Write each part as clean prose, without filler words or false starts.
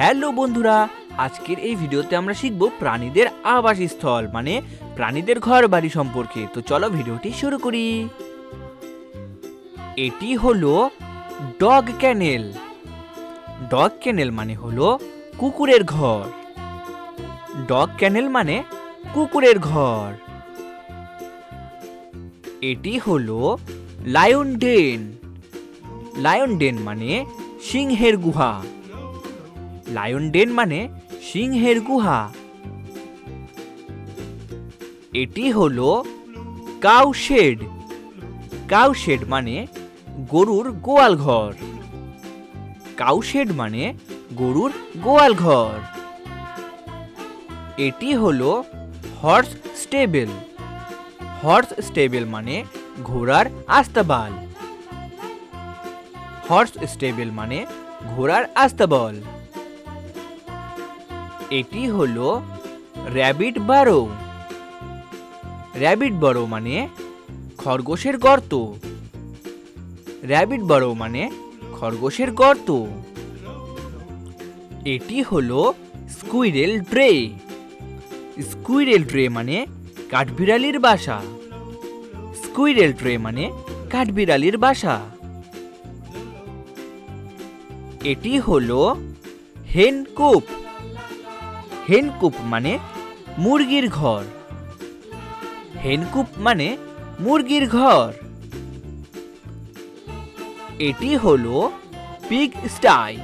Hello বন্ধুরা, আজকের এই ভিডিওতে আমরা শিখব প্রাণীদের আবাসস্থল মানে প্রাণীদের ঘর বাড়ি সম্পর্কে। তো চলো ভিডিওটি শুরু করি। এটি হলো ডগ ক্যানেল। ডগ ক্যানেল মানে হলো কুকুরের ঘর। ডগ ক্যানেল মানে কুকুরের ঘর। এটি হলো লায়ন ডেন। লায়ন ডেন মানে সিংহের গুহা। লায়ন ডেন মানে সিংহের গুহা। এটি হলো কাউ শেড। কাউ শেড মানে গরুর গোয়াল ঘর। কাউ শেড মানে গরুর গোয়াল ঘর। এটি হলো হর্স স্টেবল। হর্স স্টেবল মানে ঘোড়ার আস্তাবল। হর্স স্টেবল মানে ঘোড়ার আস্তাবল। এটি হলো র্যাবিট বারো। র্যাবিট বারো মানে খরগোশের গর্ত। র্যাবিট বারো মানে খরগোশের গর্ত। এটি হলো স্কুইরেল ট্রে। স্কুইরেল ট্রে মানে কাঠবিড়ালির বাসা। স্কুইরেল ট্রে মানে কাঠবিড়ালির বাসা। এটি হলো হেন কূপ। হেন কূপ মানে মুরগির ঘর। হেন কূপ মানে মুরগির ঘর। এটি হলো পিগ স্টাই।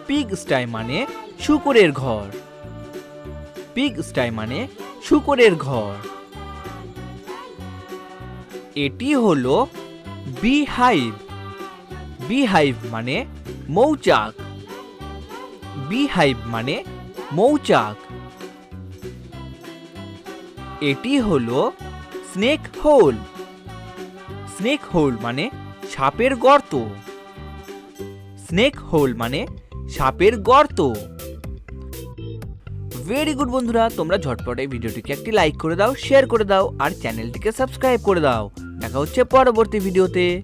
পিগ স্টাই মানে শূকরের ঘর। পিগ স্টাই মানে শূকরের ঘর। এটি হলো বি হাইভ। বি হাইভ মানে মৌচাক। বি হাইভ মানে মৌচাক। এটি হলো স্নেক হোল। স্নেক হোল মানে সাপের গর্ত। স্নেক হোল মানে সাপের গর্ত। ভেরি গুড বন্ধুরা, তোমরা ঝটপট এই ভিডিওটিকে একটি লাইক করে দাও, শেয়ার করে দাও আর চ্যানেলটিকে সাবস্ক্রাইব করে দাও। দেখা হচ্ছে পরবর্তী ভিডিওতে।